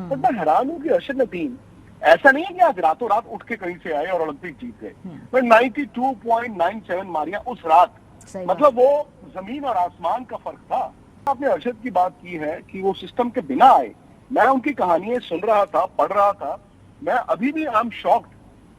But मैं हैरान हूँ कि अर्शद नदीम ऐसा नहीं है कि आज रातों रात उठ के कहीं से आए और ओलंपिक जीत गए। बट 92.97 मारियां उस रात, मतलब वो जमीन और आसमान का फर्क था। आपने अर्शद की बात की है कि वो सिस्टम के बिना आए। मैं उनकी कहानियां सुन रहा था, पढ़ रहा था, मैं अभी भी आई एम शॉक्ड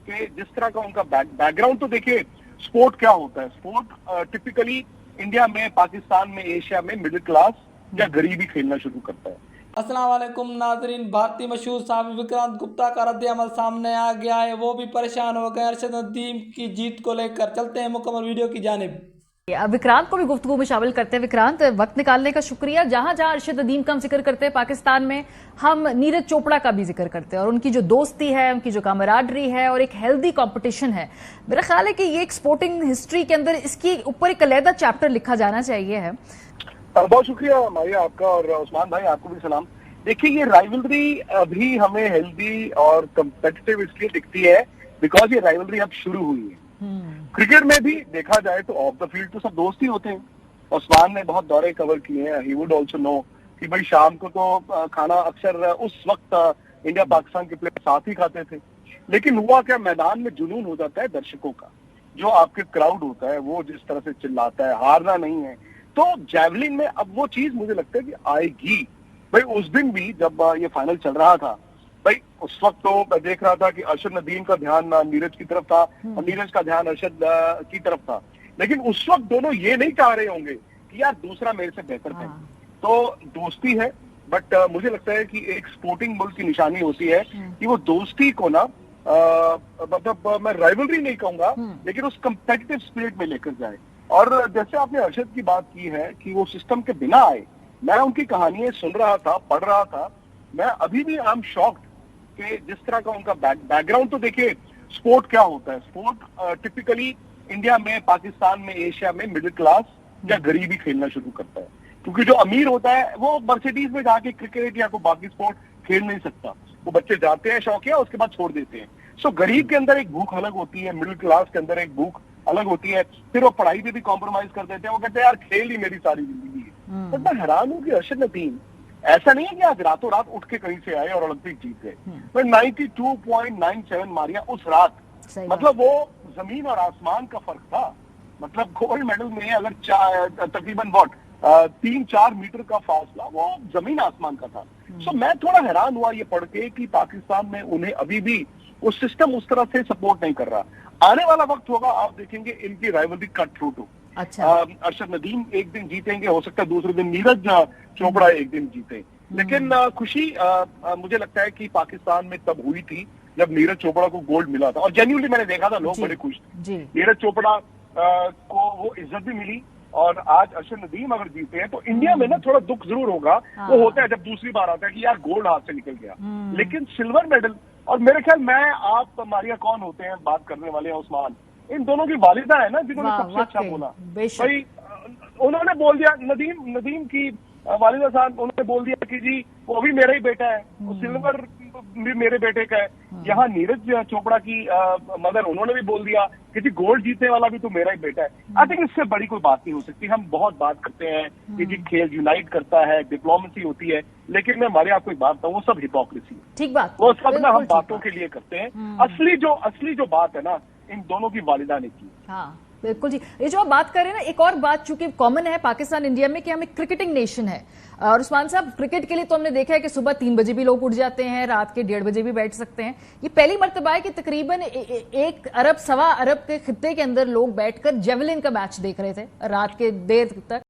कि जिस तरह का उनका बैकग्राउंड। तो देखिए स्पोर्ट क्या होता है, स्पोर्ट टिपिकली इंडिया में, पाकिस्तान में, एशिया में मिडिल क्लास या गरीबी खेलना शुरू करता है। अस्सलाम वालेकुम नाजरीन, भारतीय मशहूर साहब विक्रांत गुप्ता का रद्द अमल सामने आ गया है। वो भी परेशान हो गए अर्शद नदीम की जीत को लेकर। चलते हैं मुकम्मल वीडियो की जानिब। विक्रांत को भी गुफ्तगू में शामिल करते हैं। विक्रांत, वक्त निकालने का शुक्रिया। जहां जहां अर्शद नदीम का हम जिक्र करते हैं पाकिस्तान में, हम नीरज चोपड़ा का भी जिक्र करते हैं और उनकी जो दोस्ती है, उनकी जो कामराडरी है और एक हेल्दी कंपटीशन है। मेरा ख्याल है कि ये एक स्पोर्टिंग हिस्ट्री के अंदर इसकी ऊपर एक अलग चैप्टर लिखा जाना चाहिए है। बहुत शुक्रिया मारिया आपका, और उस्मान भाई आपको भी सलाम। देखिए ये राइवलरी अभी हमें हेल्दी और कंपेटिटिव इसलिए दिखती है बिकॉज ये राइवलरी अब शुरू हुई है। क्रिकेट में भी देखा जाए तो ऑफ द फील्ड तो सब दोस्त ही होते हैं। उस्मान ने बहुत दौरे कवर किए हैं, ही वुड ऑल्सो नो कि भाई शाम को तो खाना अक्सर उस वक्त इंडिया पाकिस्तान के प्लेयर साथ ही खाते थे। लेकिन हुआ क्या, मैदान में जुनून हो जाता है दर्शकों का, जो आपके क्राउड होता है वो जिस तरह से चिल्लाता है, हारना नहीं है। तो जैवलिन में अब वो चीज मुझे लगता है कि आएगी। भाई उस दिन भी जब ये फाइनल चल रहा था, भाई उस वक्त तो मैं देख रहा था कि अर्शद नदीम का ध्यान नीरज की तरफ था और नीरज का ध्यान अर्शद की तरफ था। लेकिन उस वक्त दोनों ये नहीं चाह रहे होंगे कि यार दूसरा मेरे से बेहतर है। तो दोस्ती है, बट मुझे लगता है कि एक स्पोर्टिंग मुल्क की निशानी होती है कि वो दोस्ती को ना, मतलब मैं राइवलरी नहीं कहूंगा, लेकिन उस कंपेटिटिव स्पिरिट में लेकर जाए। और जैसे आपने अर्शद की बात की है कि वो सिस्टम के बिना आए, मैं उनकी कहानियां सुन रहा था, पढ़ रहा था, मैं अभी भी आई एम शॉक्ड कि जिस तरह का उनका बैकग्राउंड। तो देखिए स्पोर्ट क्या होता है, स्पोर्ट टिपिकली इंडिया में, पाकिस्तान में, एशिया में मिडिल क्लास या गरीबी खेलना शुरू करता है। क्योंकि जो अमीर होता है वो मर्सिडीज में जाके क्रिकेट या कोई बाकी स्पोर्ट खेल नहीं सकता। वो बच्चे जाते हैं शौकिया, उसके बाद छोड़ देते हैं। सो गरीब के अंदर एक भूख अलग होती है, मिडिल क्लास के अंदर एक भूख अलग होती है। फिर वो पढ़ाई पे भी कॉम्प्रोमाइज कर देते हैं। वो कहते हैं यार खेल ही मेरी सारी जिंदगी है। तो मैं हैरान हूँ कि अर्शद नदीम ऐसा नहीं है कि आज रातों रात उठ के कहीं से आए और ओलंपिक जीत गए। पर 92.97 मारियां उस रात, मतलब वो जमीन और आसमान का फर्क था। मतलब गोल्ड मेडल में अगर तकरीबन 3-4 मीटर का फासला, वो जमीन आसमान का था। सो मैं थोड़ा हैरान हुआ ये पढ़ के कि पाकिस्तान में उन्हें अभी भी वो सिस्टम उस तरह से सपोर्ट नहीं कर रहा। आने वाला वक्त होगा, आप देखेंगे इनकी राइवलरी कट थ्रू टू। अच्छा, अर्शद नदीम एक दिन जीतेंगे, हो सकता है दूसरे दिन नीरज चोपड़ा एक दिन जीते। लेकिन खुशी मुझे लगता है कि पाकिस्तान में तब हुई थी जब नीरज चोपड़ा को गोल्ड मिला था। और जेन्युइनली मैंने देखा था लोग बड़े खुश थे। नीरज चोपड़ा को वो इज्जत भी मिली। और आज अर्शद नदीम अगर जीते हैं तो इंडिया में ना थोड़ा दुख जरूर होगा। वो होता है जब दूसरी बार आता है कि यार गोल्ड हाथ से निकल गया। लेकिन सिल्वर मेडल, और मेरे ख्याल मैं आप मारिया कौन होते हैं बात करने वाले हैं, उस्मान, इन दोनों की वालिदा है ना जिन्होंने सबसे अच्छा बोला। भाई उन्होंने बोल दिया, नदीम की वालिदा साहब, उन्होंने बोल दिया कि जी वो भी मेरा ही बेटा है, वो सिल्वर भी मेरे बेटे का है। यहाँ नीरज चोपड़ा की मदर, उन्होंने भी बोल दिया कि जी गोल्ड जीतने वाला भी तो मेरा ही बेटा है। आई थिंक इससे बड़ी कोई बात नहीं हो सकती। हम बहुत बात करते हैं कि जी खेल यूनाइट करता है, डिप्लोमेसी होती है, लेकिन मैं हमारे आपको एक बात बताऊं, वो सब हिपोक्रेसी है। ठीक बात, वो सब ना हम बातों के लिए करते हैं। असली जो बात है ना, इन दोनों की वालिदा ने की। हाँ बिल्कुल जी। ये जो आप बात कर रहे हैं ना, एक और बात चूंकि कॉमन है पाकिस्तान इंडिया में कि हम एक क्रिकेटिंग नेशन है। और उस्मान साहब, क्रिकेट के लिए तो हमने देखा है कि सुबह 3 बजे भी लोग उठ जाते हैं, रात के 1:30 बजे भी बैठ सकते हैं। ये पहली मर्तबा है कि तकरीबन 1 अरब 1.25 अरब के खित्ते के अंदर लोग बैठकर जेवलिन का मैच देख रहे थे रात के देर तक।